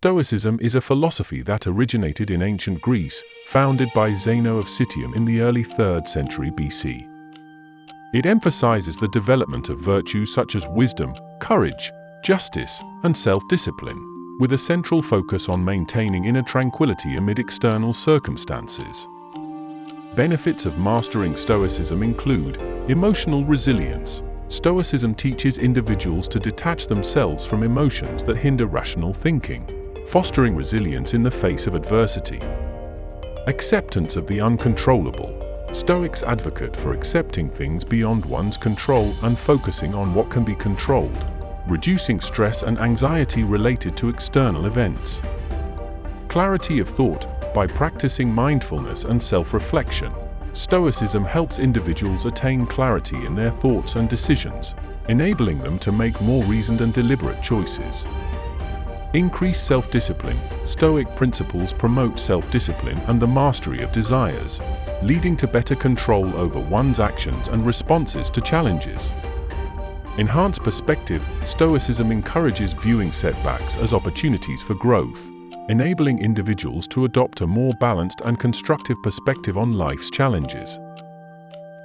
Stoicism is a philosophy that originated in ancient Greece, founded by Zeno of Citium in the early 3rd century BC. It emphasizes the development of virtues such as wisdom, courage, justice, and self-discipline, with a central focus on maintaining inner tranquility amid external circumstances. Benefits of mastering Stoicism include emotional resilience. Stoicism teaches individuals to detach themselves from emotions that hinder rational thinking, fostering resilience in the face of adversity. Acceptance of the uncontrollable. Stoics advocate for accepting things beyond one's control and focusing on what can be controlled, reducing stress and anxiety related to external events. Clarity of thought. By practicing mindfulness and self-reflection, Stoicism helps individuals attain clarity in their thoughts and decisions, enabling them to make more reasoned and deliberate choices. Increased self-discipline. Stoic principles promote self-discipline and the mastery of desires, leading to better control over one's actions and responses to challenges. Enhanced perspective. Stoicism encourages viewing setbacks as opportunities for growth, enabling individuals to adopt a more balanced and constructive perspective on life's challenges.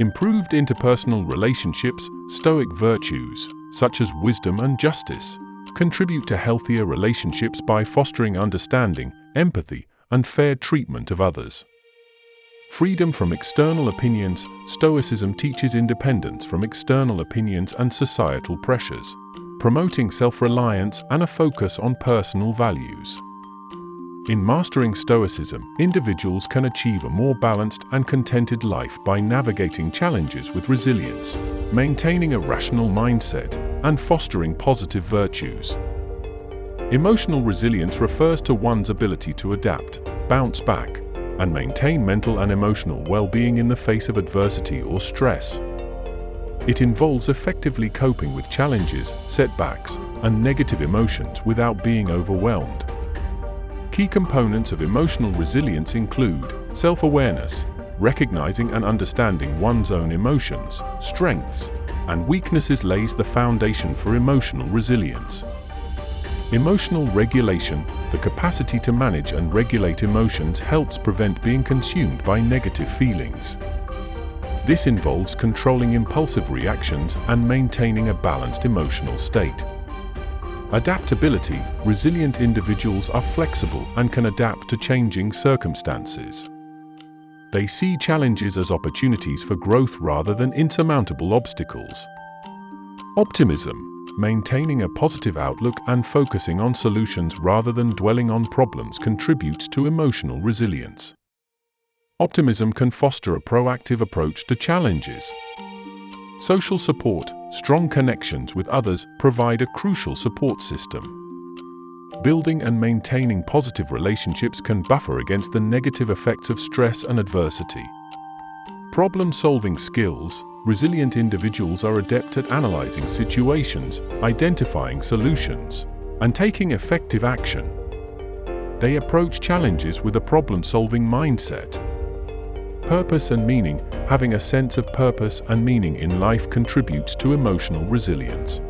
Improved interpersonal relationships. Stoic virtues, such as wisdom and justice, contribute to healthier relationships by fostering understanding, empathy, and fair treatment of others. Freedom from external opinions. Stoicism teaches independence from external opinions and societal pressures, promoting self-reliance and a focus on personal values. In mastering Stoicism, individuals can achieve a more balanced and contented life by navigating challenges with resilience, maintaining a rational mindset, and fostering positive virtues. Emotional resilience refers to one's ability to adapt, bounce back, and maintain mental and emotional well-being in the face of adversity or stress. It involves effectively coping with challenges, setbacks, and negative emotions without being overwhelmed. Key components of emotional resilience include self-awareness, recognizing and understanding one's own emotions, strengths, and weaknesses lays the foundation for emotional resilience. Emotional regulation. The capacity to manage and regulate emotions helps prevent being consumed by negative feelings. This involves controlling impulsive reactions and maintaining a balanced emotional state. Adaptability. Resilient individuals are flexible and can adapt to changing circumstances. They see challenges as opportunities for growth rather than insurmountable obstacles. Optimism. Maintaining a positive outlook and focusing on solutions rather than dwelling on problems contributes to emotional resilience. Optimism can foster a proactive approach to challenges. Social support. Strong connections with others provide a crucial support system. Building and maintaining positive relationships can buffer against the negative effects of stress and adversity. Problem-solving skills. Resilient individuals are adept at analyzing situations, identifying solutions, and taking effective action. They approach challenges with a problem-solving mindset. Purpose and meaning. Having a sense of purpose and meaning in life contributes to emotional resilience.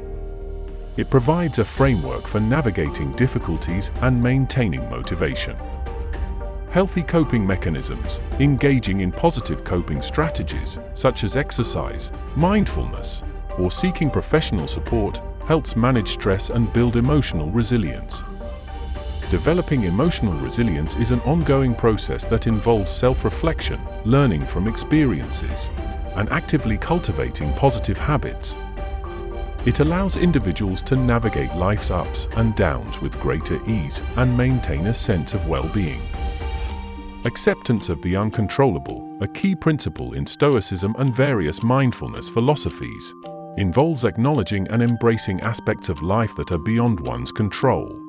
It provides a framework for navigating difficulties and maintaining motivation. Healthy coping mechanisms. Engaging in positive coping strategies, such as exercise, mindfulness, or seeking professional support, helps manage stress and build emotional resilience. Developing emotional resilience is an ongoing process that involves self-reflection, learning from experiences, and actively cultivating positive habits. It allows individuals to navigate life's ups and downs with greater ease and maintain a sense of well-being. Acceptance of the uncontrollable, a key principle in Stoicism and various mindfulness philosophies, involves acknowledging and embracing aspects of life that are beyond one's control.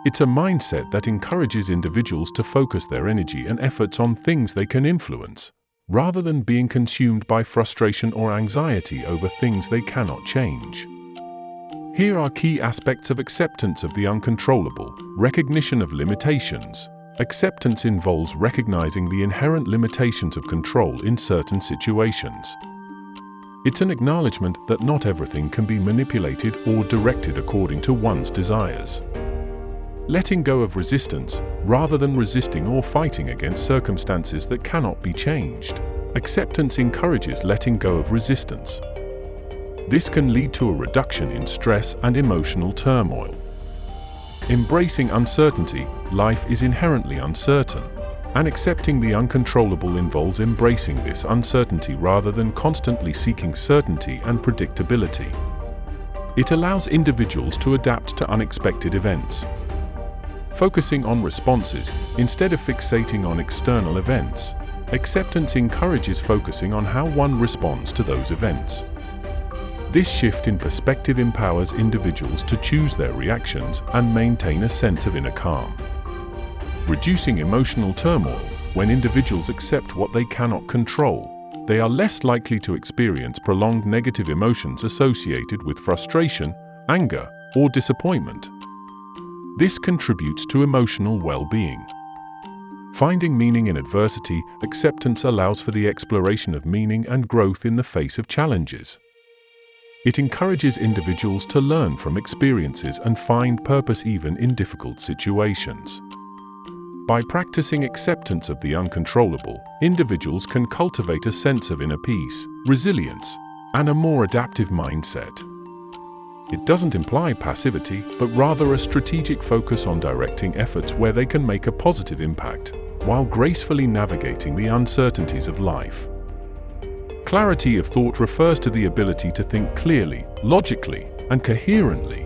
It's a mindset that encourages individuals to focus their energy and efforts on things they can influence, rather than being consumed by frustration or anxiety over things they cannot change. Here are key aspects of acceptance of the uncontrollable. Recognition of limitations. Acceptance involves recognizing the inherent limitations of control in certain situations. It's an acknowledgement that not everything can be manipulated or directed according to one's desires. letting go of resistance, rather than resisting or fighting against circumstances that cannot be changed. Acceptance encourages letting go of resistance. This can lead to a reduction in stress and emotional turmoil. Embracing uncertainty, life is inherently uncertain, and accepting the uncontrollable involves embracing this uncertainty rather than constantly seeking certainty and predictability. It allows individuals to adapt to unexpected events, focusing on responses instead of fixating on external events. Acceptance encourages focusing on how one responds to those events. This shift in perspective empowers individuals to choose their reactions and maintain a sense of inner calm. Reducing emotional turmoil. When individuals accept what they cannot control, they are less likely to experience prolonged negative emotions associated with frustration, anger, or disappointment. This contributes to emotional well-being. Finding meaning in adversity. Acceptance allows for the exploration of meaning and growth in the face of challenges. It encourages individuals to learn from experiences and find purpose even in difficult situations. By practicing acceptance of the uncontrollable, individuals can cultivate a sense of inner peace, resilience, and a more adaptive mindset. It doesn't imply passivity, but rather a strategic focus on directing efforts where they can make a positive impact, while gracefully navigating the uncertainties of life. Clarity of thought refers to the ability to think clearly, logically, and coherently.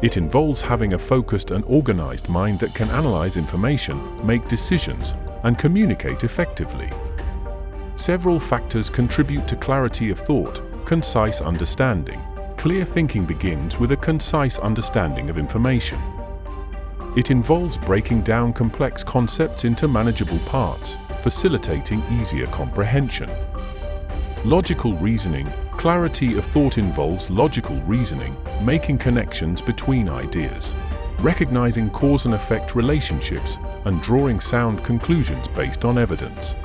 It involves having a focused and organized mind that can analyze information, make decisions, and communicate effectively. Several factors contribute to clarity of thought. Concise understanding. Clear thinking begins with a concise understanding of information. It involves breaking down complex concepts into manageable parts, facilitating easier comprehension. Logical reasoning. Clarity of thought involves logical reasoning, making connections between ideas, recognizing cause and effect relationships, and drawing sound conclusions based on evidence.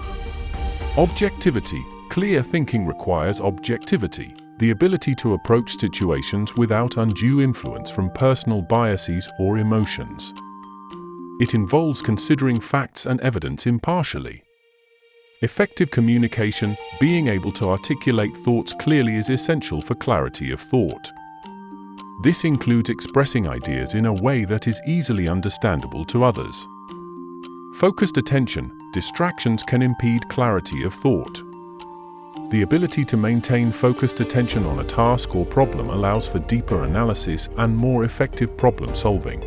Objectivity. Clear thinking requires objectivity, the ability to approach situations without undue influence from personal biases or emotions. It involves considering facts and evidence impartially. Effective communication. Being able to articulate thoughts clearly is essential for clarity of thought. This includes expressing ideas in a way that is easily understandable to others. Focused attention. Distractions can impede clarity of thought. The ability to maintain focused attention on a task or problem allows for deeper analysis and more effective problem solving.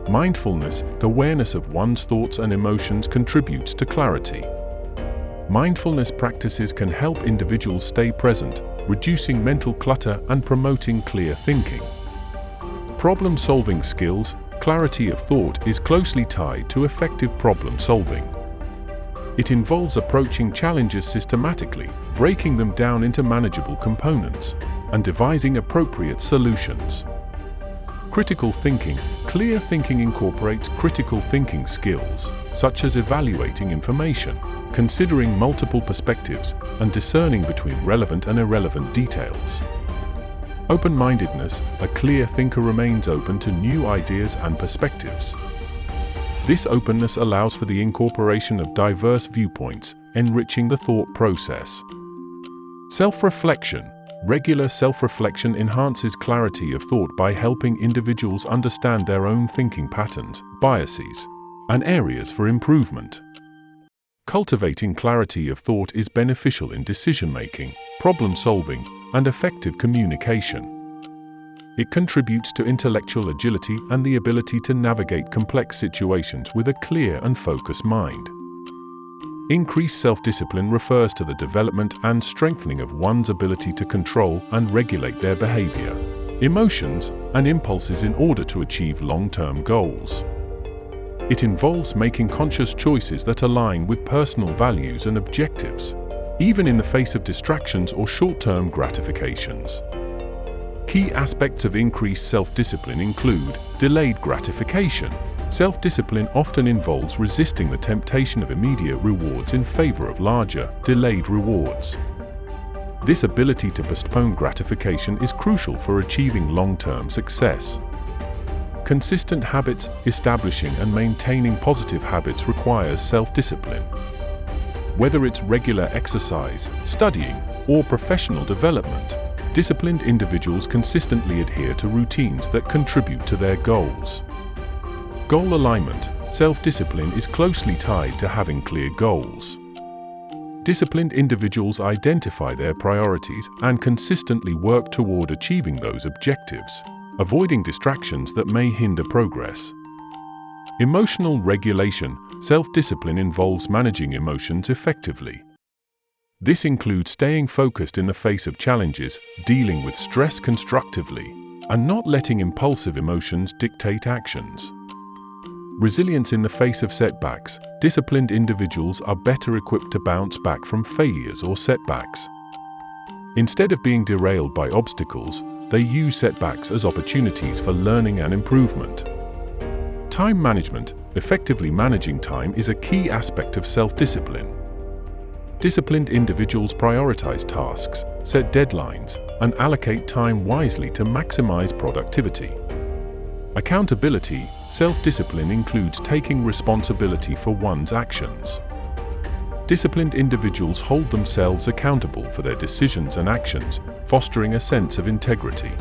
Mindfulness. Awareness of one's thoughts and emotions contributes to clarity. Mindfulness practices can help individuals stay present, reducing mental clutter and promoting clear thinking. Problem-solving skills. Clarity of thought is closely tied to effective problem solving. It involves approaching challenges systematically, breaking them down into manageable components, and devising appropriate solutions. Critical thinking. Clear thinking incorporates critical thinking skills, such as evaluating information, considering multiple perspectives, and discerning between relevant and irrelevant details. Open-mindedness. A clear thinker remains open to new ideas and perspectives. This openness allows for the incorporation of diverse viewpoints, enriching the thought process. Self-reflection. Regular self-reflection enhances clarity of thought by helping individuals understand their own thinking patterns, biases, and areas for improvement. Cultivating clarity of thought is beneficial in decision-making, problem-solving, and effective communication. It contributes to intellectual agility and the ability to navigate complex situations with a clear and focused mind. Increased self-discipline refers to the development and strengthening of one's ability to control and regulate their behavior, emotions, and impulses in order to achieve long-term goals. It involves making conscious choices that align with personal values and objectives, even in the face of distractions or short-term gratifications. Key aspects of increased self-discipline include delayed gratification. Self-discipline often involves resisting the temptation of immediate rewards in favor of larger, delayed rewards. This ability to postpone gratification is crucial for achieving long-term success. Consistent habits, establishing and maintaining positive habits requires self-discipline. Whether it's regular exercise, studying, or professional development, disciplined individuals consistently adhere to routines that contribute to their goals. Goal alignment, self-discipline is closely tied to having clear goals. Disciplined individuals identify their priorities and consistently work toward achieving those objectives, avoiding distractions that may hinder progress. Emotional regulation, self-discipline involves managing emotions effectively. This includes staying focused in the face of challenges, dealing with stress constructively, and not letting impulsive emotions dictate actions. Resilience in the face of setbacks, disciplined individuals are better equipped to bounce back from failures or setbacks. Instead of being derailed by obstacles, they use setbacks as opportunities for learning and improvement. Time management, effectively managing time, is a key aspect of self-discipline. Disciplined individuals prioritize tasks, set deadlines, and allocate time wisely to maximize productivity. Accountability, self-discipline includes taking responsibility for one's actions. Disciplined individuals hold themselves accountable for their decisions and actions, fostering a sense of integrity.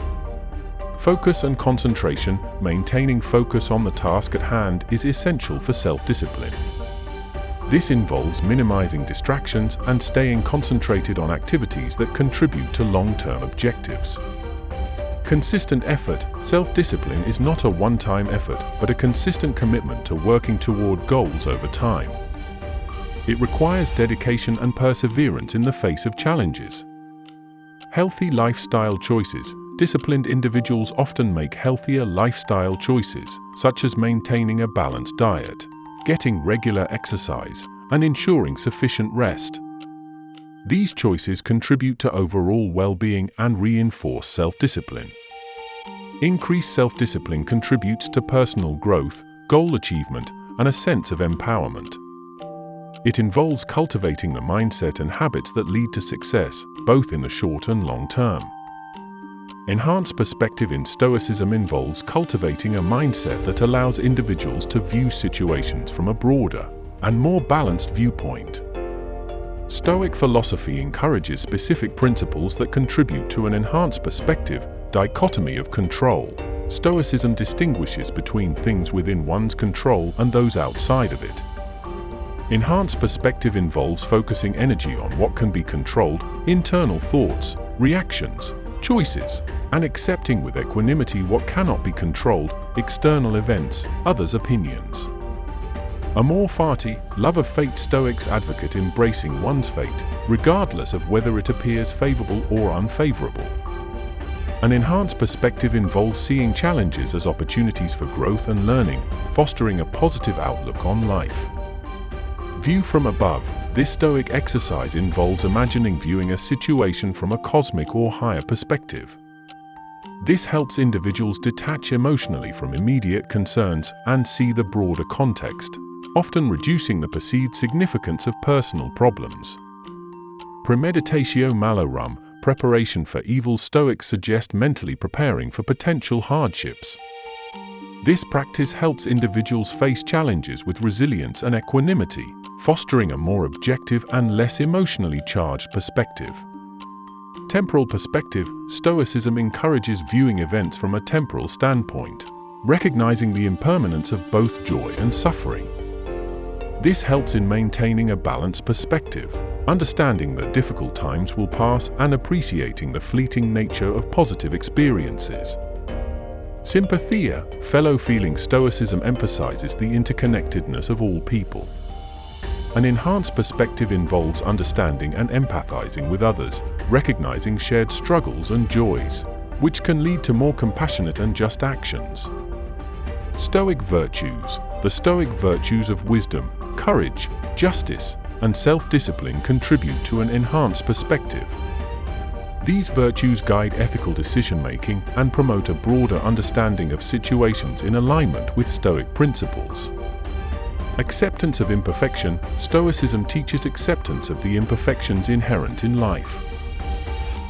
Focus and concentration, maintaining focus on the task at hand is essential for self-discipline. This involves minimizing distractions and staying concentrated on activities that contribute to long-term objectives. Consistent effort, self-discipline is not a one-time effort, but a consistent commitment to working toward goals over time. It requires dedication and perseverance in the face of challenges. Healthy lifestyle choices. Disciplined individuals often make healthier lifestyle choices, such as maintaining a balanced diet, getting regular exercise, and ensuring sufficient rest. These choices contribute to overall well-being and reinforce self-discipline. Increased self-discipline contributes to personal growth, goal achievement, and a sense of empowerment. It involves cultivating the mindset and habits that lead to success, both in the short and long term. Enhanced perspective in Stoicism involves cultivating a mindset that allows individuals to view situations from a broader and more balanced viewpoint. Stoic philosophy encourages specific principles that contribute to an enhanced perspective, dichotomy of control. Stoicism distinguishes between things within one's control and those outside of it. Enhanced perspective involves focusing energy on what can be controlled, internal thoughts, reactions, choices, and accepting with equanimity what cannot be controlled, external events, others' opinions. Amor fati, love of fate. Stoics advocate embracing one's fate, regardless of whether it appears favorable or unfavorable. An enhanced perspective involves seeing challenges as opportunities for growth and learning, fostering a positive outlook on life. View from above. This Stoic exercise involves imagining viewing a situation from a cosmic or higher perspective. This helps individuals detach emotionally from immediate concerns and see the broader context, often reducing the perceived significance of personal problems. Premeditatio malorum, preparation for evil. Stoics suggest mentally preparing for potential hardships. This practice helps individuals face challenges with resilience and equanimity, fostering a more objective and less emotionally charged perspective. Temporal perspective. Stoicism encourages viewing events from a temporal standpoint, recognizing the impermanence of both joy and suffering. This helps in maintaining a balanced perspective, understanding that difficult times will pass and appreciating the fleeting nature of positive experiences. Sympathia, fellow feeling. Stoicism emphasizes the interconnectedness of all people. An enhanced perspective involves understanding and empathizing with others, recognizing shared struggles and joys, which can lead to more compassionate and just actions. Stoic virtues. The Stoic virtues of wisdom, courage, justice, and self-discipline contribute to an enhanced perspective. These virtues guide ethical decision-making and promote a broader understanding of situations in alignment with Stoic principles. Acceptance of imperfection. Stoicism teaches acceptance of the imperfections inherent in life.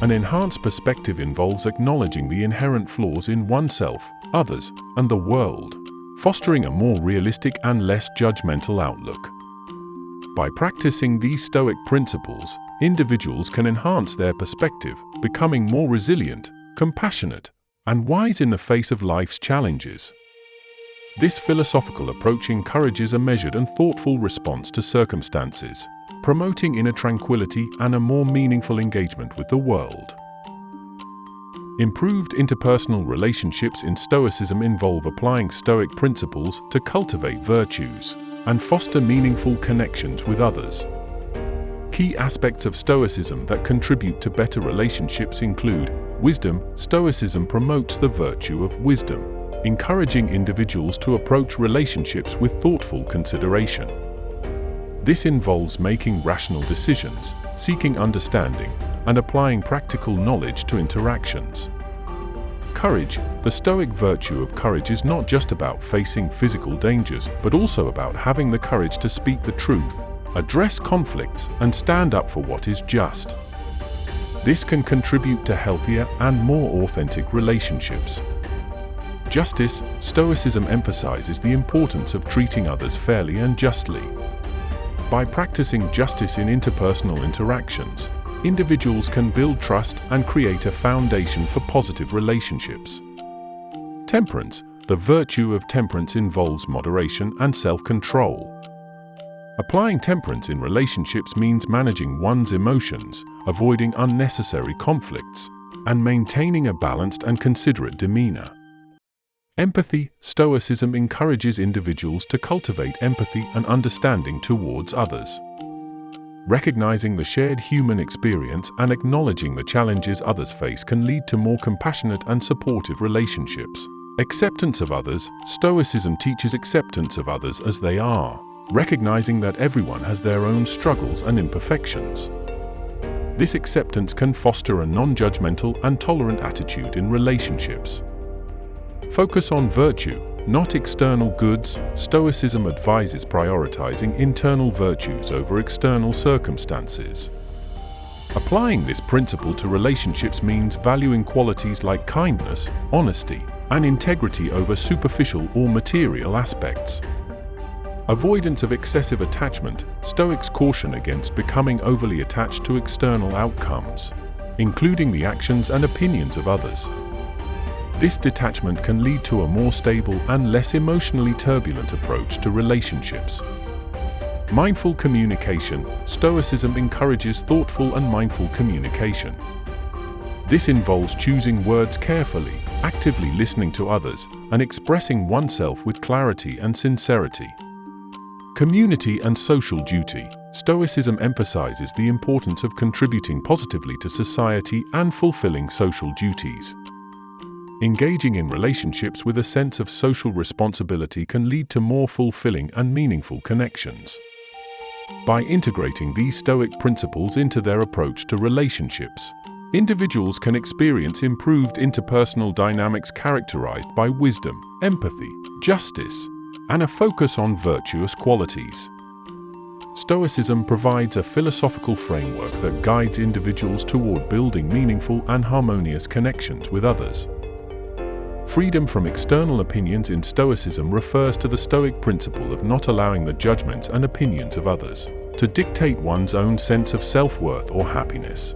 An enhanced perspective involves acknowledging the inherent flaws in oneself, others, and the world, fostering a more realistic and less judgmental outlook. By practicing these Stoic principles, individuals can enhance their perspective, becoming more resilient, compassionate, and wise in the face of life's challenges. This philosophical approach encourages a measured and thoughtful response to circumstances, promoting inner tranquility and a more meaningful engagement with the world. Improved interpersonal relationships in Stoicism involve applying Stoic principles to cultivate virtues and foster meaningful connections with others. Key aspects of Stoicism that contribute to better relationships include wisdom. Stoicism promotes the virtue of wisdom, encouraging individuals to approach relationships with thoughtful consideration. This involves making rational decisions, seeking understanding, and applying practical knowledge to interactions. Courage. The Stoic virtue of courage is not just about facing physical dangers, but also about having the courage to speak the truth, address conflicts, and stand up for what is just. This can contribute to healthier and more authentic relationships. Justice. Stoicism emphasizes the importance of treating others fairly and justly. By practicing justice in interpersonal interactions, individuals can build trust and create a foundation for positive relationships. Temperance. The virtue of temperance involves moderation and self-control. Applying temperance in relationships means managing one's emotions, avoiding unnecessary conflicts, and maintaining a balanced and considerate demeanor. Empathy. Stoicism encourages individuals to cultivate empathy and understanding towards others. Recognizing the shared human experience and acknowledging the challenges others face can lead to more compassionate and supportive relationships. Acceptance of others. Stoicism teaches acceptance of others as they are, recognizing that everyone has their own struggles and imperfections. This acceptance can foster a non-judgmental and tolerant attitude in relationships. Focus on virtue, not external goods. Stoicism advises prioritizing internal virtues over external circumstances. Applying this principle to relationships means valuing qualities like kindness, honesty, and integrity over superficial or material aspects. Avoidance of excessive attachment. Stoics caution against becoming overly attached to external outcomes, including the actions and opinions of others. This detachment can lead to a more stable and less emotionally turbulent approach to relationships. Mindful communication. Stoicism encourages thoughtful and mindful communication. This involves choosing words carefully, actively listening to others, and expressing oneself with clarity and sincerity. Community and social duty. Stoicism emphasizes the importance of contributing positively to society and fulfilling social duties. Engaging in relationships with a sense of social responsibility can lead to more fulfilling and meaningful connections. By integrating these Stoic principles into their approach to relationships, individuals can experience improved interpersonal dynamics characterized by wisdom, empathy, justice, and a focus on virtuous qualities. Stoicism provides a philosophical framework that guides individuals toward building meaningful and harmonious connections with others. Freedom from external opinions in Stoicism refers to the Stoic principle of not allowing the judgments and opinions of others to dictate one's own sense of self-worth or happiness.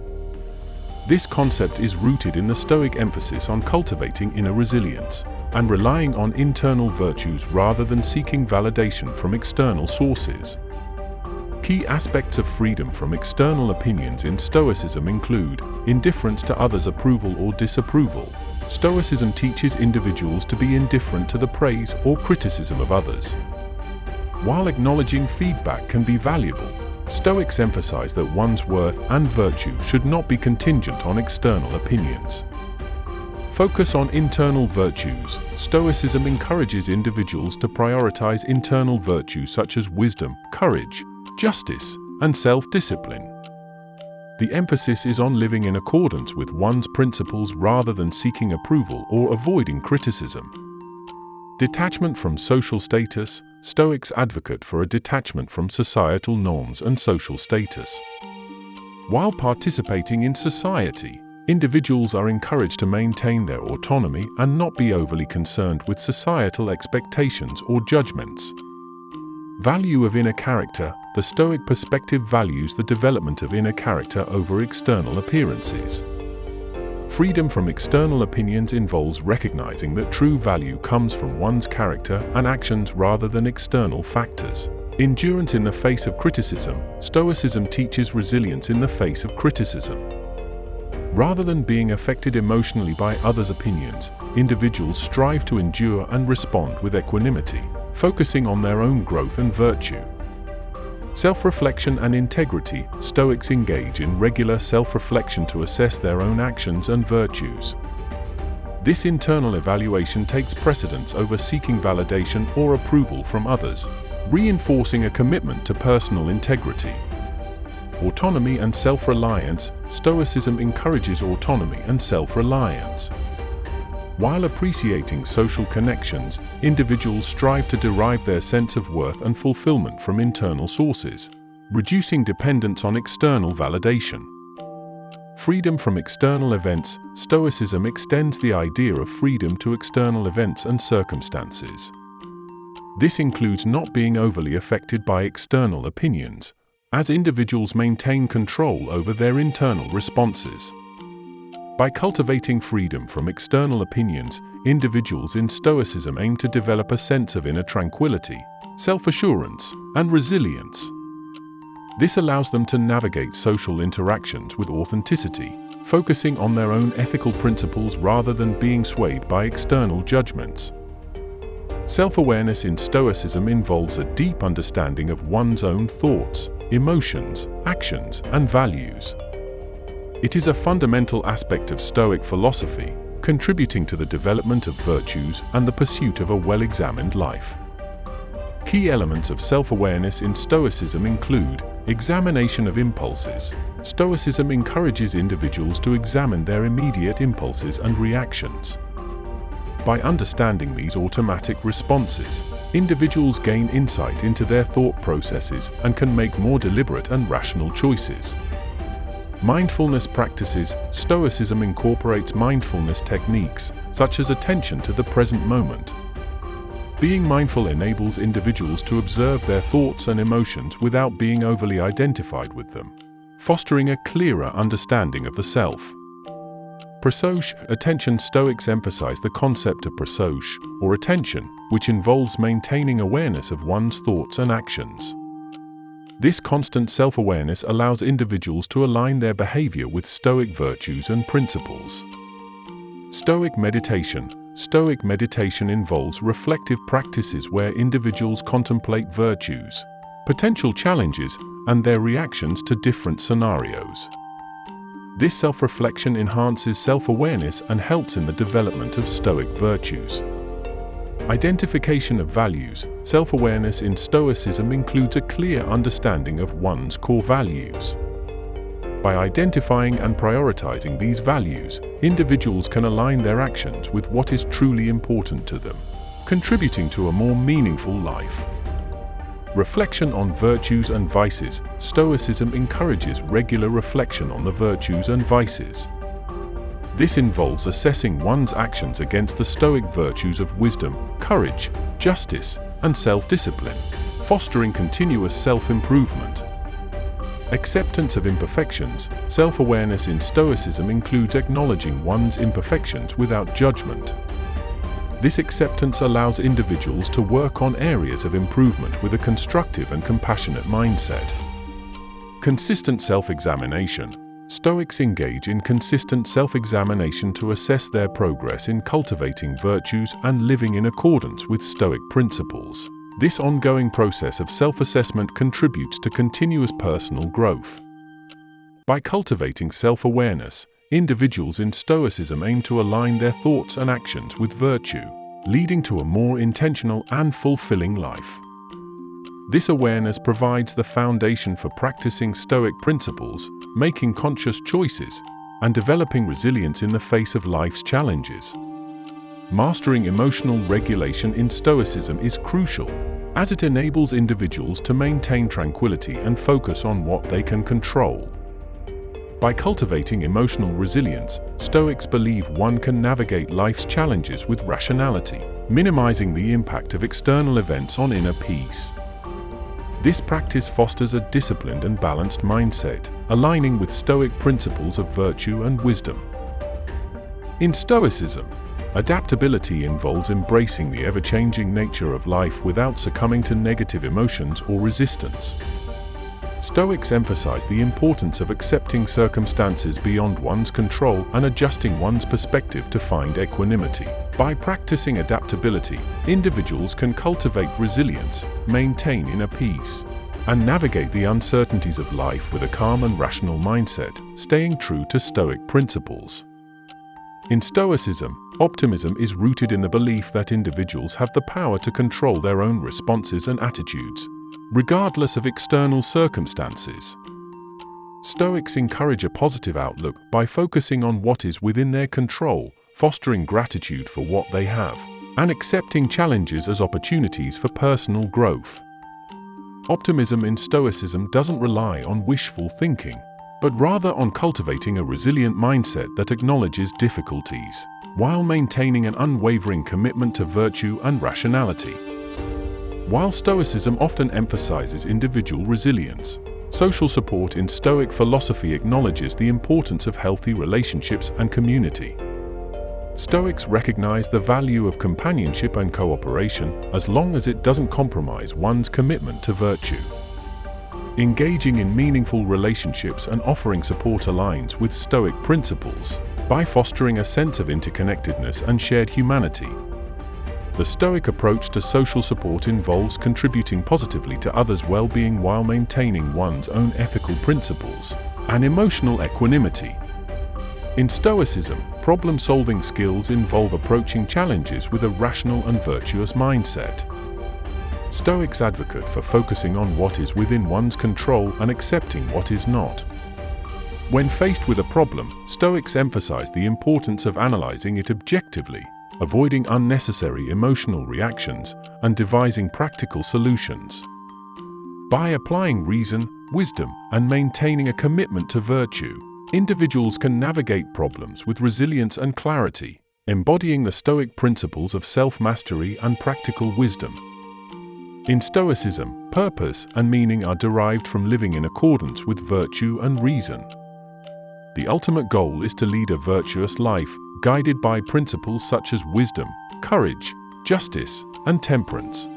This concept is rooted in the Stoic emphasis on cultivating inner resilience and relying on internal virtues rather than seeking validation from external sources. Key aspects of freedom from external opinions in Stoicism include indifference to others' approval or disapproval. Stoicism teaches individuals to be indifferent to the praise or criticism of others. While acknowledging feedback can be valuable, Stoics emphasize that one's worth and virtue should not be contingent on external opinions. Focus on internal virtues. Stoicism encourages individuals to prioritize internal virtues such as wisdom, courage, justice, and self-discipline. The emphasis is on living in accordance with one's principles rather than seeking approval or avoiding criticism. Detachment from social status. Stoics advocate for a detachment from societal norms and social status. While participating in society, Individuals are encouraged to maintain their autonomy and not be overly concerned with societal expectations or judgments. Value of inner character. The Stoic perspective values the development of inner character over external appearances. Freedom from external opinions involves recognizing that true value comes from one's character and actions rather than external factors. Endurance in the face of criticism. Stoicism teaches resilience in the face of criticism. Rather than being affected emotionally by others' opinions, individuals strive to endure and respond with equanimity, focusing on their own growth and virtue. Self-reflection and integrity. Stoics engage in regular self-reflection to assess their own actions and virtues. This internal evaluation takes precedence over seeking validation or approval from others, reinforcing a commitment to personal integrity. Autonomy and self-reliance. Stoicism encourages autonomy and self-reliance. While appreciating social connections, individuals strive to derive their sense of worth and fulfillment from internal sources, reducing dependence on external validation. Freedom from external events. Stoicism extends the idea of freedom to external events and circumstances. This includes not being overly affected by external opinions, as individuals maintain control over their internal responses. By cultivating freedom from external opinions, individuals in Stoicism aim to develop a sense of inner tranquility, self-assurance, and resilience. This allows them to navigate social interactions with authenticity, focusing on their own ethical principles rather than being swayed by external judgments. Self-awareness in Stoicism involves a deep understanding of one's own thoughts, emotions, actions, and values. It is a fundamental aspect of Stoic philosophy, contributing to the development of virtues and the pursuit of a well-examined life. Key elements of self-awareness in Stoicism include examination of impulses. Stoicism encourages individuals to examine their immediate impulses and reactions. By understanding these automatic responses, individuals gain insight into their thought processes and can make more deliberate and rational choices. Mindfulness practices. Stoicism incorporates mindfulness techniques, such as attention to the present moment. Being mindful enables individuals to observe their thoughts and emotions without being overly identified with them, fostering a clearer understanding of the self. Prosoche attention. Stoics emphasize the concept of prosoche, or attention, which involves maintaining awareness of one's thoughts and actions. This constant self-awareness allows individuals to align their behavior with Stoic virtues and principles. Stoic meditation. Stoic meditation involves reflective practices where individuals contemplate virtues, potential challenges, and their reactions to different scenarios. This self-reflection enhances self-awareness and helps in the development of Stoic virtues. Identification of values. Self-awareness in Stoicism includes a clear understanding of one's core values. By identifying and prioritizing these values, individuals can align their actions with what is truly important to them, contributing to a more meaningful life. Reflection on virtues and vices. Stoicism encourages regular reflection on the virtues and vices. This involves assessing one's actions against the Stoic virtues of wisdom, courage, justice, and self-discipline, fostering continuous self-improvement. Acceptance of imperfections. Self-awareness in Stoicism includes acknowledging one's imperfections without judgment. This acceptance allows individuals to work on areas of improvement with a constructive and compassionate mindset. Consistent self-examination. Stoics engage in consistent self-examination to assess their progress in cultivating virtues and living in accordance with Stoic principles. This ongoing process of self-assessment contributes to continuous personal growth. By cultivating self-awareness, individuals in Stoicism aim to align their thoughts and actions with virtue, leading to a more intentional and fulfilling life. This awareness provides the foundation for practicing Stoic principles, making conscious choices, and developing resilience in the face of life's challenges. Mastering emotional regulation in Stoicism is crucial, as it enables individuals to maintain tranquility and focus on what they can control. By cultivating emotional resilience, Stoics believe one can navigate life's challenges with rationality, minimizing the impact of external events on inner peace. This practice fosters a disciplined and balanced mindset, aligning with Stoic principles of virtue and wisdom. In Stoicism, adaptability involves embracing the ever-changing nature of life without succumbing to negative emotions or resistance. Stoics emphasize the importance of accepting circumstances beyond one's control and adjusting one's perspective to find equanimity. By practicing adaptability, individuals can cultivate resilience, maintain inner peace, and navigate the uncertainties of life with a calm and rational mindset, staying true to Stoic principles. In Stoicism, optimism is rooted in the belief that individuals have the power to control their own responses and attitudes, regardless of external circumstances. Stoics encourage a positive outlook by focusing on what is within their control, fostering gratitude for what they have, and accepting challenges as opportunities for personal growth. Optimism in Stoicism doesn't rely on wishful thinking, but rather on cultivating a resilient mindset that acknowledges difficulties, while maintaining an unwavering commitment to virtue and rationality. While Stoicism often emphasizes individual resilience, social support in Stoic philosophy acknowledges the importance of healthy relationships and community. Stoics recognize the value of companionship and cooperation as long as it doesn't compromise one's commitment to virtue. Engaging in meaningful relationships and offering support aligns with Stoic principles by fostering a sense of interconnectedness and shared humanity. The Stoic approach to social support involves contributing positively to others' well-being while maintaining one's own ethical principles and emotional equanimity. In Stoicism, problem-solving skills involve approaching challenges with a rational and virtuous mindset. Stoics advocate for focusing on what is within one's control and accepting what is not. When faced with a problem, Stoics emphasize the importance of analyzing it objectively, avoiding unnecessary emotional reactions, and devising practical solutions. By applying reason, wisdom, and maintaining a commitment to virtue, individuals can navigate problems with resilience and clarity, embodying the Stoic principles of self-mastery and practical wisdom. In Stoicism, purpose and meaning are derived from living in accordance with virtue and reason. The ultimate goal is to lead a virtuous life, guided by principles such as wisdom, courage, justice, and temperance.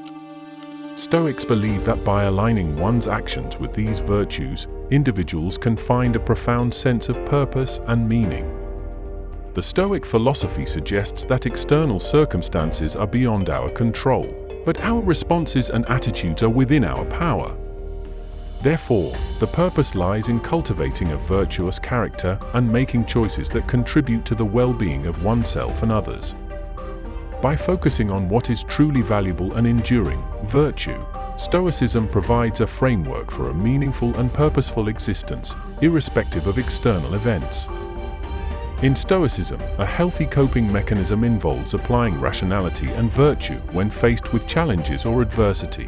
Stoics believe that by aligning one's actions with these virtues, individuals can find a profound sense of purpose and meaning. The Stoic philosophy suggests that external circumstances are beyond our control, but our responses and attitudes are within our power. Therefore, the purpose lies in cultivating a virtuous character and making choices that contribute to the well-being of oneself and others. By focusing on what is truly valuable and enduring, virtue, Stoicism provides a framework for a meaningful and purposeful existence, irrespective of external events. In Stoicism, a healthy coping mechanism involves applying rationality and virtue when faced with challenges or adversity.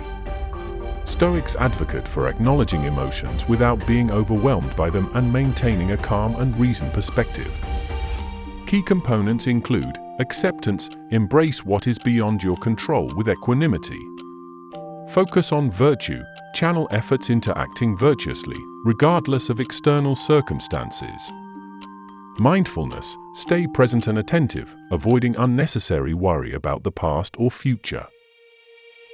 Stoics advocate for acknowledging emotions without being overwhelmed by them and maintaining a calm and reasoned perspective. Key components include acceptance, embrace what is beyond your control with equanimity. Focus on virtue, channel efforts into acting virtuously, regardless of external circumstances. Mindfulness, stay present and attentive, avoiding unnecessary worry about the past or future.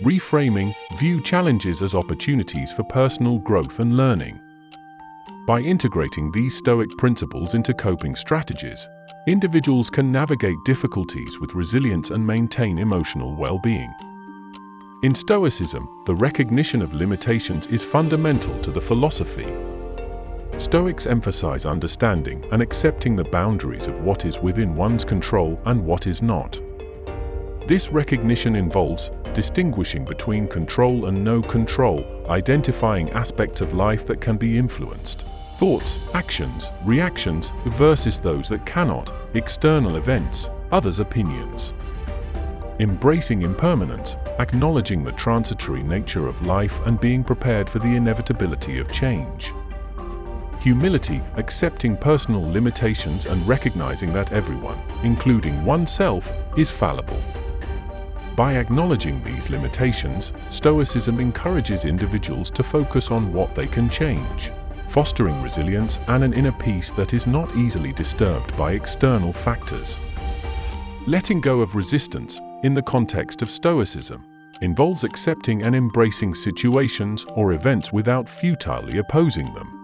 Reframing, view challenges as opportunities for personal growth and learning. By integrating these Stoic principles into coping strategies, individuals can navigate difficulties with resilience and maintain emotional well-being. In Stoicism, the recognition of limitations is fundamental to the philosophy. Stoics emphasize understanding and accepting the boundaries of what is within one's control and what is not. This recognition involves distinguishing between control and no control, identifying aspects of life that can be influenced, thoughts, actions, reactions, versus those that cannot, external events, others' opinions. Embracing impermanence, acknowledging the transitory nature of life and being prepared for the inevitability of change. Humility, accepting personal limitations and recognizing that everyone, including oneself, is fallible. By acknowledging these limitations, Stoicism encourages individuals to focus on what they can change, fostering resilience and an inner peace that is not easily disturbed by external factors. Letting go of resistance, in the context of Stoicism, involves accepting and embracing situations or events without futilely opposing them.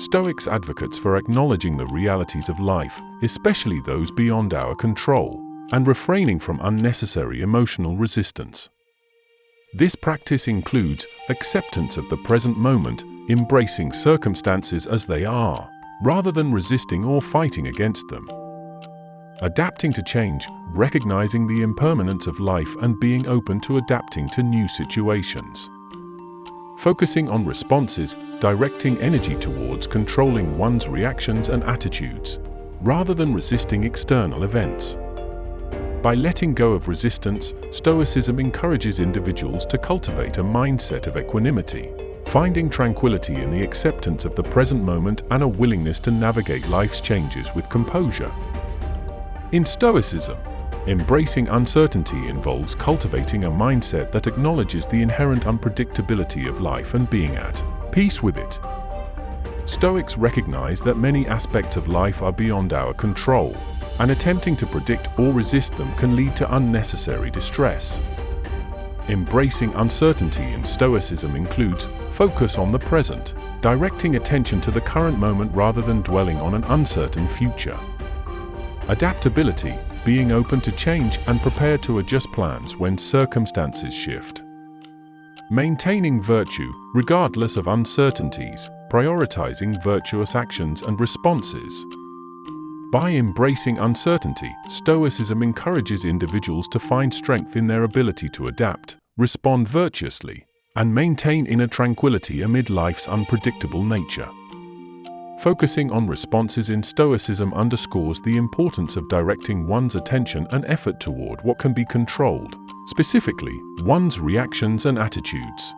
Stoics advocates for acknowledging the realities of life, especially those beyond our control, and refraining from unnecessary emotional resistance. This practice includes acceptance of the present moment, embracing circumstances as they are, rather than resisting or fighting against them. Adapting to change, recognizing the impermanence of life and being open to adapting to new situations. Focusing on responses, directing energy towards controlling one's reactions and attitudes, rather than resisting external events. By letting go of resistance, Stoicism encourages individuals to cultivate a mindset of equanimity, finding tranquility in the acceptance of the present moment and a willingness to navigate life's changes with composure. In Stoicism, embracing uncertainty involves cultivating a mindset that acknowledges the inherent unpredictability of life and being at peace with it. Stoics recognize that many aspects of life are beyond our control, and attempting to predict or resist them can lead to unnecessary distress. Embracing uncertainty in Stoicism includes focus on the present, directing attention to the current moment rather than dwelling on an uncertain future. Adaptability, being open to change and prepared to adjust plans when circumstances shift. Maintaining virtue, regardless of uncertainties, prioritizing virtuous actions and responses. By embracing uncertainty, Stoicism encourages individuals to find strength in their ability to adapt, respond virtuously, and maintain inner tranquility amid life's unpredictable nature. Focusing on responses in Stoicism underscores the importance of directing one's attention and effort toward what can be controlled, specifically, one's reactions and attitudes.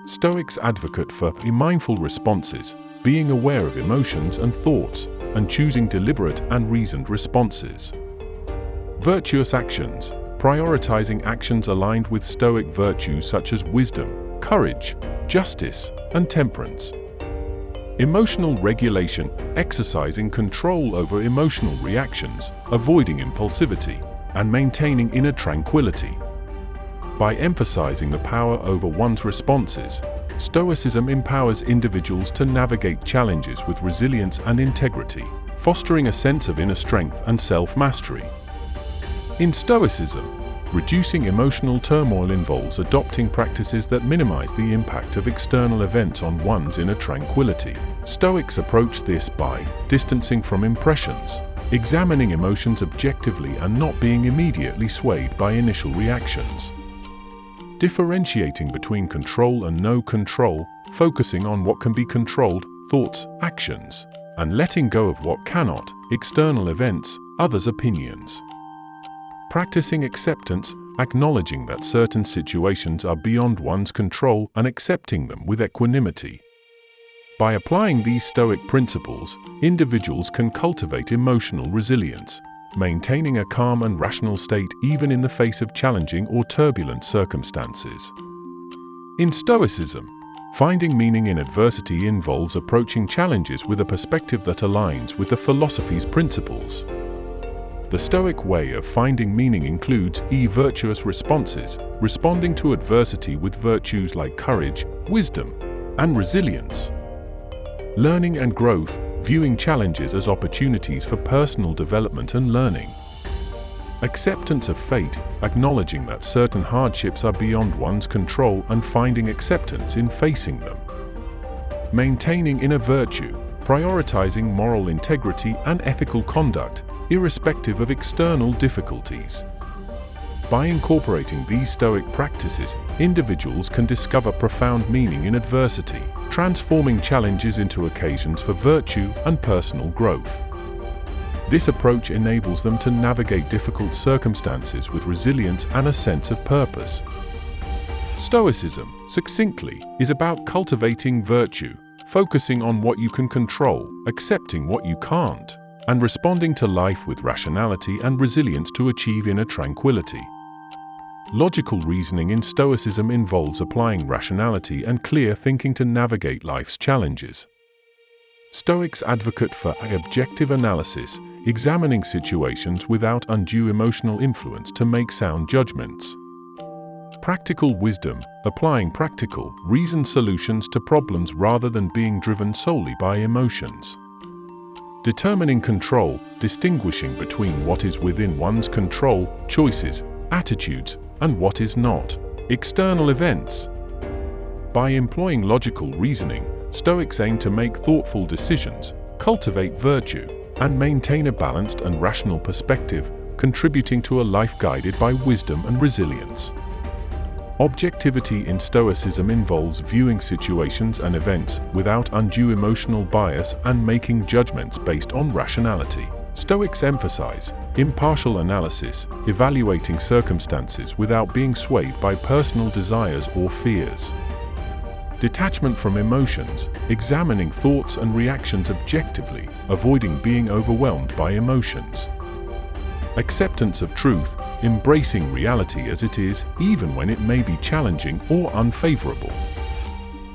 Stoics advocate for mindful responses, being aware of emotions and thoughts, and choosing deliberate and reasoned responses. Virtuous actions, prioritizing actions aligned with Stoic virtues such as wisdom, courage, justice, and temperance. Emotional regulation, exercising control over emotional reactions, avoiding impulsivity, and maintaining inner tranquility. By emphasizing the power over one's responses, Stoicism empowers individuals to navigate challenges with resilience and integrity, fostering a sense of inner strength and self-mastery. In Stoicism, reducing emotional turmoil involves adopting practices that minimize the impact of external events on one's inner tranquility. Stoics approach this by distancing from impressions, examining emotions objectively and not being immediately swayed by initial reactions. Differentiating between control and no control, focusing on what can be controlled, thoughts, actions, and letting go of what cannot, external events, others' opinions. Practicing acceptance, acknowledging that certain situations are beyond one's control and accepting them with equanimity. By applying these Stoic principles, individuals can cultivate emotional resilience, maintaining a calm and rational state even in the face of challenging or turbulent circumstances. In Stoicism, finding meaning in adversity involves approaching challenges with a perspective that aligns with the philosophy's principles. The Stoic way of finding meaning includes virtuous responses, responding to adversity with virtues like courage, wisdom, and resilience. Learning and growth, viewing challenges as opportunities for personal development and learning. Acceptance of fate, acknowledging that certain hardships are beyond one's control and finding acceptance in facing them. Maintaining inner virtue, prioritizing moral integrity and ethical conduct, irrespective of external difficulties. By incorporating these Stoic practices, individuals can discover profound meaning in adversity, transforming challenges into occasions for virtue and personal growth. This approach enables them to navigate difficult circumstances with resilience and a sense of purpose. Stoicism, succinctly, is about cultivating virtue, focusing on what you can control, accepting what you can't, and responding to life with rationality and resilience to achieve inner tranquility. Logical reasoning in Stoicism involves applying rationality and clear thinking to navigate life's challenges. Stoics advocate for objective analysis, examining situations without undue emotional influence to make sound judgments. Practical wisdom, applying practical, reasoned solutions to problems rather than being driven solely by emotions. Determining control, distinguishing between what is within one's control, choices, attitudes, and what is not, external events. By employing logical reasoning, Stoics aim to make thoughtful decisions, cultivate virtue, and maintain a balanced and rational perspective, contributing to a life guided by wisdom and resilience. Objectivity in Stoicism involves viewing situations and events without undue emotional bias and making judgments based on rationality. Stoics emphasize impartial analysis, evaluating circumstances without being swayed by personal desires or fears. Detachment from emotions, examining thoughts and reactions objectively, avoiding being overwhelmed by emotions. Acceptance of truth, embracing reality as it is, even when it may be challenging or unfavorable.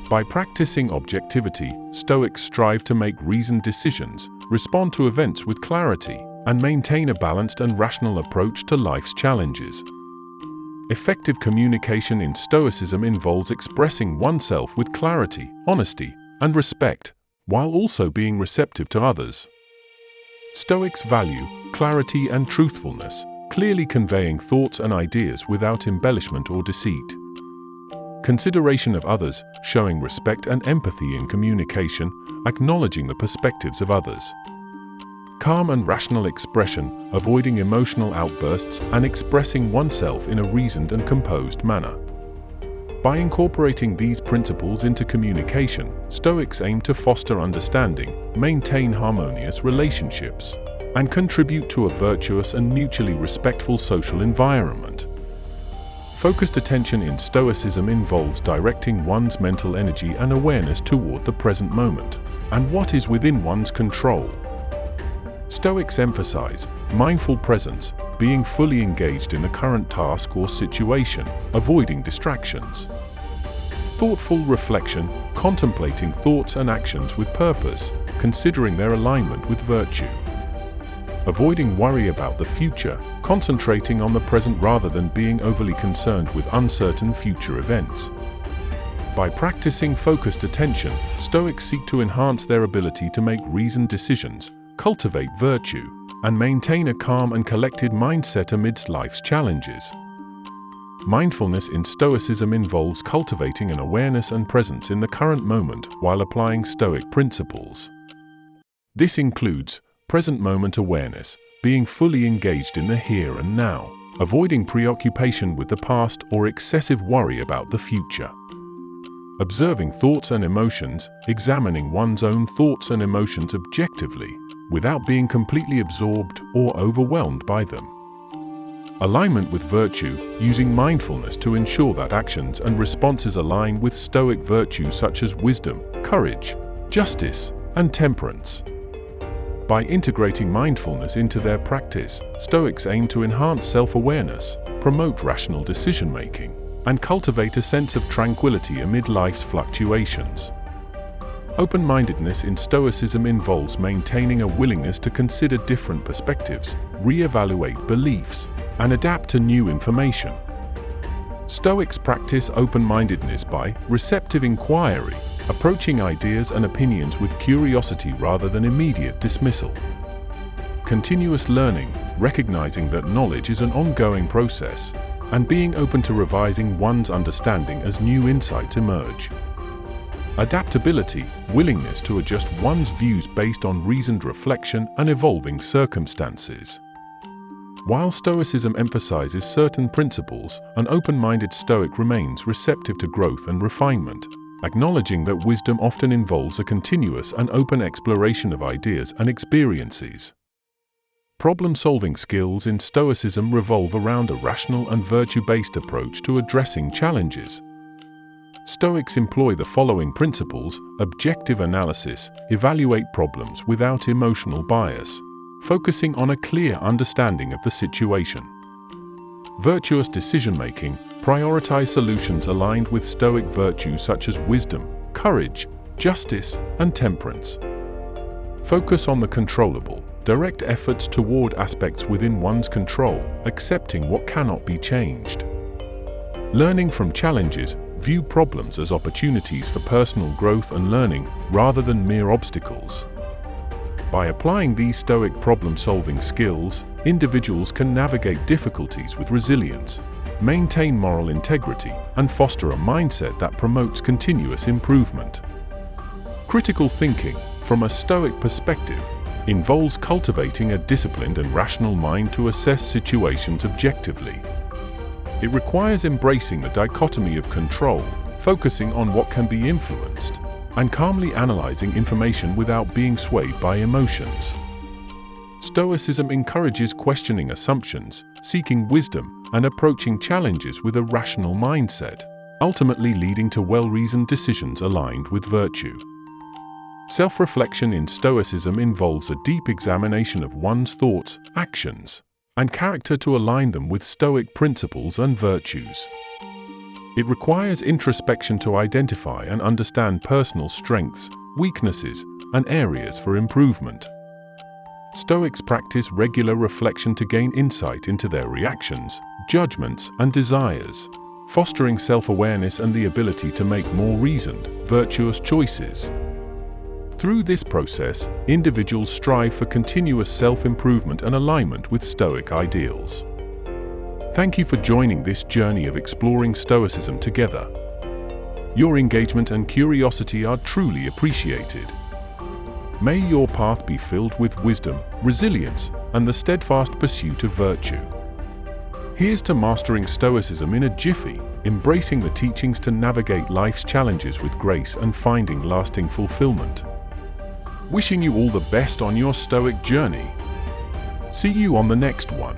By practicing objectivity, Stoics strive to make reasoned decisions, respond to events with clarity, and maintain a balanced and rational approach to life's challenges. Effective communication in Stoicism involves expressing oneself with clarity, honesty, and respect, while also being receptive to others. Stoics value clarity and truthfulness, clearly conveying thoughts and ideas without embellishment or deceit. Consideration of others, showing respect and empathy in communication, acknowledging the perspectives of others. Calm and rational expression, avoiding emotional outbursts and expressing oneself in a reasoned and composed manner. By incorporating these principles into communication, Stoics aim to foster understanding, maintain harmonious relationships, and contribute to a virtuous and mutually respectful social environment. Focused attention in Stoicism involves directing one's mental energy and awareness toward the present moment, and what is within one's control. Stoics emphasize mindful presence, being fully engaged in the current task or situation, avoiding distractions. Thoughtful reflection, contemplating thoughts and actions with purpose, considering their alignment with virtue. Avoiding worry about the future, concentrating on the present rather than being overly concerned with uncertain future events. By practicing focused attention, Stoics seek to enhance their ability to make reasoned decisions, cultivate virtue, and maintain a calm and collected mindset amidst life's challenges. Mindfulness in Stoicism involves cultivating an awareness and presence in the current moment while applying Stoic principles. This includes present moment awareness, being fully engaged in the here and now, avoiding preoccupation with the past or excessive worry about the future. Observing thoughts and emotions, examining one's own thoughts and emotions objectively, without being completely absorbed or overwhelmed by them. Alignment with virtue, using mindfulness to ensure that actions and responses align with Stoic virtues such as wisdom, courage, justice, and temperance. By integrating mindfulness into their practice, Stoics aim to enhance self-awareness, promote rational decision-making, and cultivate a sense of tranquility amid life's fluctuations. Open-mindedness in Stoicism involves maintaining a willingness to consider different perspectives, re-evaluate beliefs, and adapt to new information. Stoics practice open-mindedness by receptive inquiry, approaching ideas and opinions with curiosity rather than immediate dismissal. Continuous learning, recognizing that knowledge is an ongoing process, and being open to revising one's understanding as new insights emerge. Adaptability, willingness to adjust one's views based on reasoned reflection and evolving circumstances. While Stoicism emphasizes certain principles, an open-minded Stoic remains receptive to growth and refinement, acknowledging that wisdom often involves a continuous and open exploration of ideas and experiences. Problem-solving skills in Stoicism revolve around a rational and virtue-based approach to addressing challenges. Stoics employ the following principles: objective analysis, evaluate problems without emotional bias, focusing on a clear understanding of the situation. Virtuous decision-making, prioritize solutions aligned with Stoic virtues such as wisdom, courage, justice, and temperance. Focus on the controllable, direct efforts toward aspects within one's control, accepting what cannot be changed. Learning from challenges, view problems as opportunities for personal growth and learning rather than mere obstacles. By applying these Stoic problem-solving skills, individuals can navigate difficulties with resilience, maintain moral integrity, and foster a mindset that promotes continuous improvement. Critical thinking, from a Stoic perspective, involves cultivating a disciplined and rational mind to assess situations objectively. It requires embracing the dichotomy of control, focusing on what can be influenced, and calmly analyzing information without being swayed by emotions. Stoicism encourages questioning assumptions, seeking wisdom, and approaching challenges with a rational mindset, ultimately leading to well-reasoned decisions aligned with virtue. Self-reflection in Stoicism involves a deep examination of one's thoughts, actions, and character to align them with Stoic principles and virtues. It requires introspection to identify and understand personal strengths, weaknesses, and areas for improvement. Stoics practice regular reflection to gain insight into their reactions, judgments, and desires, fostering self-awareness and the ability to make more reasoned, virtuous choices. Through this process, individuals strive for continuous self-improvement and alignment with Stoic ideals. Thank you for joining this journey of exploring Stoicism together. Your engagement and curiosity are truly appreciated. May your path be filled with wisdom, resilience, and the steadfast pursuit of virtue. Here's to mastering Stoicism in a jiffy, embracing the teachings to navigate life's challenges with grace and finding lasting fulfillment. Wishing you all the best on your Stoic journey. See you on the next one.